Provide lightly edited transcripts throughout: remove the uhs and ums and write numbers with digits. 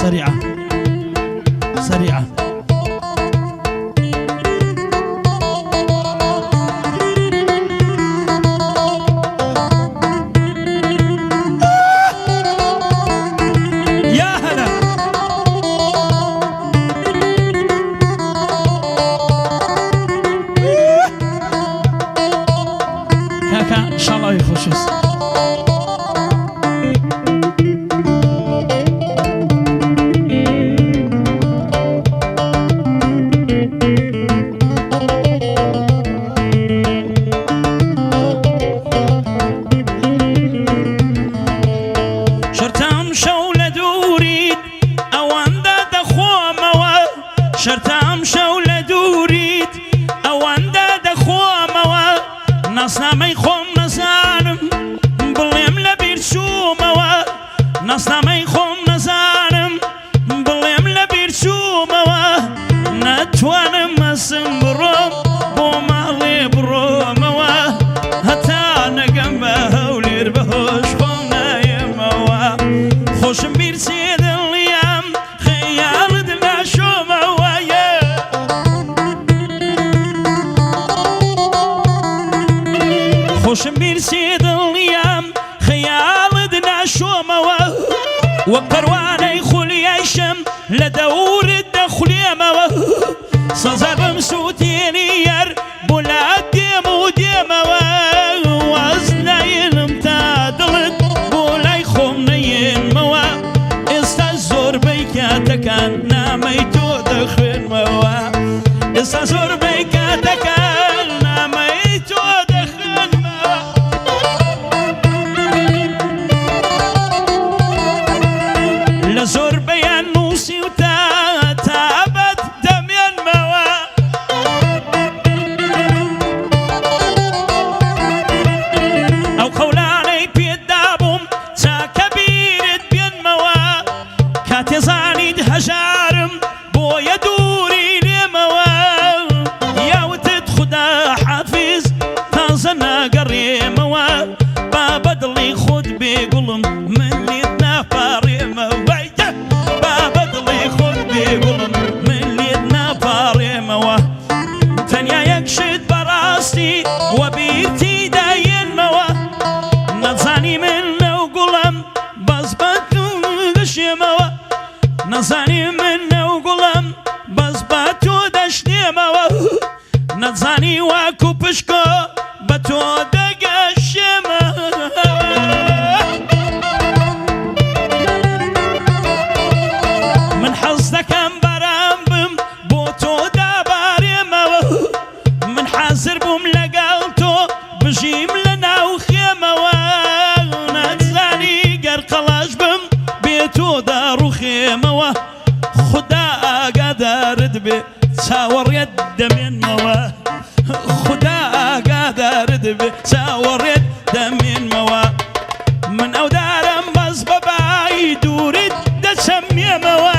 سريعة سريعة. يا هلا كاكا إن شاء الله يخشوس. شرتام شولة دوريد أوان داد خواموا نصنامي خوم نزانم بليم لبير شوموا نصنامي خوم نزانم بليم لبير شوموا نتوانم مسم بروم بومالي بروموا هتا نقم بهولير بهوش خوم نايموا خوشم بير سيد اليام خيال دنا شوموا خوشم بیر سید اليام خيال دنا شوموا وقرواني خليشم لدور الدخليموا صزر بمسوتيني ير بولاد ديمو ديموا وزني المتادلت بولاي خمنين موا استزور بيكاتكان ناميتو دخل موا استزور بيكاتكان ناميتو زور بيان نوسي وتابت دميان موا أو قولاني بيدابهم تا كبيرت بين موا كاتزاني دهجارم بو يدوري لموا يا وتد خدا حافظ تازنا قري موا بابدلي خد بيقولم من لي تنافاري موا من ليدنا باري موا تنيا يكشد براستي وبيتي داين موا نزاني منه وقلم بزبطو دشي موا نزاني منه وقلم بزبطو دشي موا نزاني واكو بشكو بتو دقشي موا من حظك برامبم بوتو داباري موا من حازر بوم لقالتو بجيم لنا وخيموا نتزاني قرقلاش بم بيتو دارو خيموا خدا قادر دبي تساور يد من موا خدا قادر دبي تساور يد من موا من اودارم بس باباي دورد دسمي موا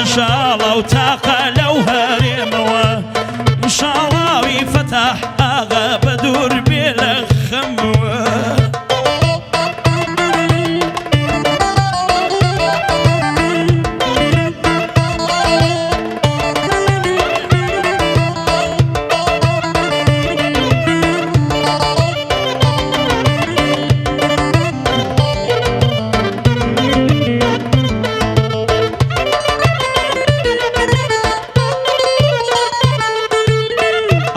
إن شاء الله وتاقة لو هرموا إن شاء الله ويفتح أغا بدور بلا خموا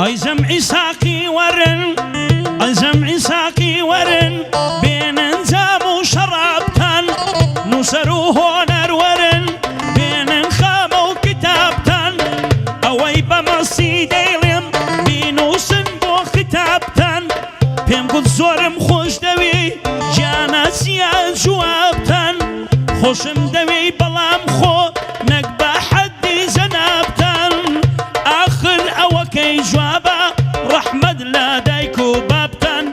أيزم عساقي ورن أيزم عساقي ورن بين انزام وشرابتان نسروه نرورن بين انخام وكتابتان أوي بمصي ديلم بينوسن بو ختابتان بيم قد زورم خوش دوي جانا سيال جوابتان خوشم دوي بلام خو نقبا حدي زنابتان آخر أوكي جوابا رحمد لا دايكو بابتان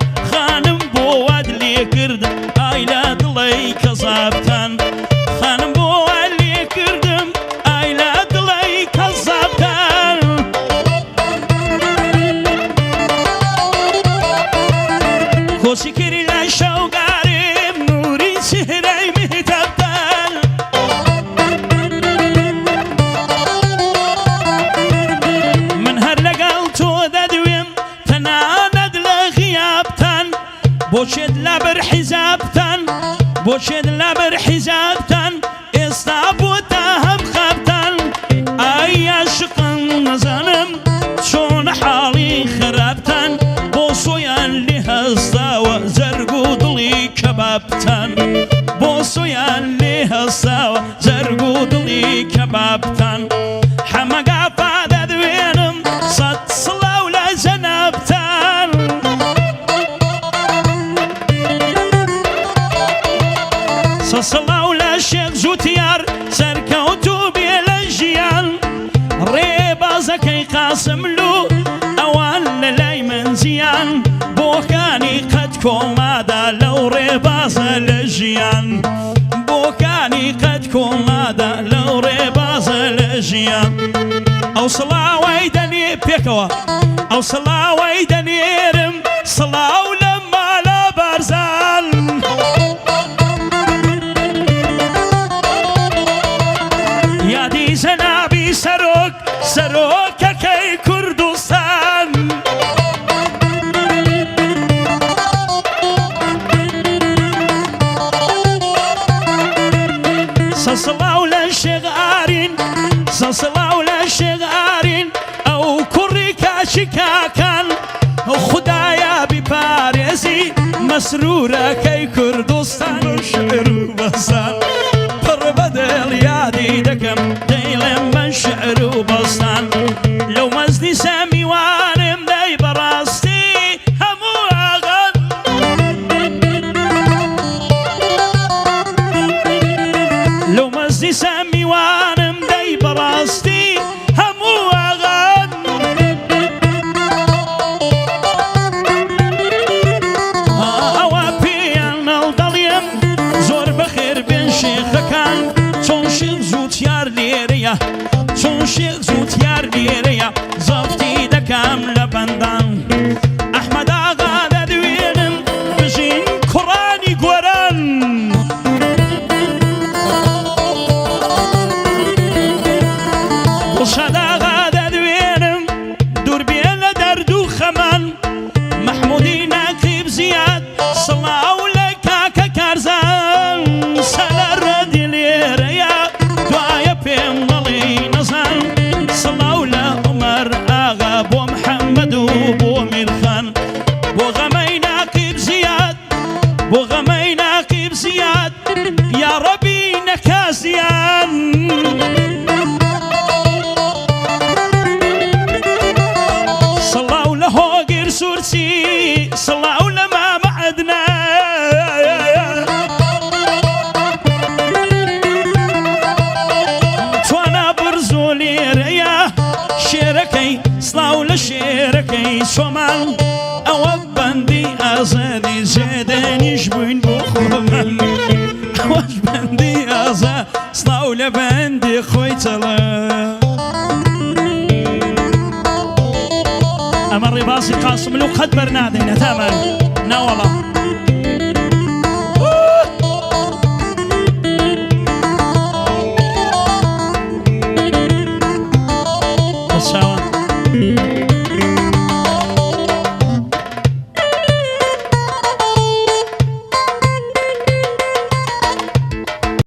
دۆچی کردی لای شەوگاریم نووری چهرەی میتەبتەن من هەر لەگەڵ تۆ دەدوێم تەنانەت لە غیابتان بۆچێت لەبەر حیزابتان بۆچێت لەبەر حیزابتان ئێستا بۆتە هەم خەبتان ئای عاشقان نەزانم چۆن حاڵی خراپتان بۆ سۆیان لێ هەستاوە زەرگ و دڵی کەبابتان بۆ سۆیان لێ هەستاوە زەرگ و دڵی کەبابتان هەمەگاپا دەدوێنم سەد سڵاو لە جەنابتان سەسڵاو لە شێخ جوتیار سەرکەوتوو بێ لە ژیان ڕێبازەکەی قاسملو ئەوان لە لای من زیان بۆکانی قەت کۆمادا لەو ڕێبازە لە ژیان بۆکانی قەت کۆمادا لەو ڕێبازە لە ژیان ئەو سڵاوەی دەنێ پێکەوە ئەو سڵاوەی دەنێرم سڵاو لە مالە بارزان یادی جەنابی سەرۆک سەرۆکەکەی کوردستان سەسڵاو لە شێخ ئارین سەسڵاو لە شێخ ئارین ئەو کوڕی کاچی کاکان خودایە بیپارێزی مەسرورەکەی کوردستان و شعر و بەسان پڕ بەدڵ یادی دەکەم دەیڵێم من شعر و بەستان لەو مەزنی سەمیوانم دەی بەڕاستی هەموو ئاغان لەو مەزنی سەمیوانم دەی بەڕاستی هەموو ئاغان ئەوە پێیان نەڵدەڵێم زۆر بەخێر بێن شێخەکان چۆن شێخ زووتیار لێرەیە چۆن شێخ زووتیار لێرەیە زەفتی دەکەم لە بەندان ئەحمەد ئاغا دەدوێنم بژین کوڕانی گۆران دڵشاد ئاغا دەدوێنم دوور بێ لە دەرد و خەمان مەحموودی نەقیب زیاد سڵاو لە کاکە کارزان سەلەڕەدی لێرەیە دوایە پێم دەڵێ نەزان سڵاو لە عومەر ئاغا بۆ محەممەد و بۆ میرخان بۆ غەمەی ناقیب زیاد بۆ غەمەی ناقیب زیاد یا ڕەبی نەکازیان سڵاو لە هۆگر سوورچی سڵاو لە مامە عەدنان توانە بڕز و لێرەیە شێرەکەی سڵاو لە شێرەکەی سۆمان ئەوە بەندی ئازادی زێدەنیش بووین بۆ خۆمان ئەوەش بەندی ئازا سڵاو لە بەندی خۆی چەڵە ئەمە ڕێبازی قاسملو قەت بەرنادەینە تامان ناوەڵا بەچاوان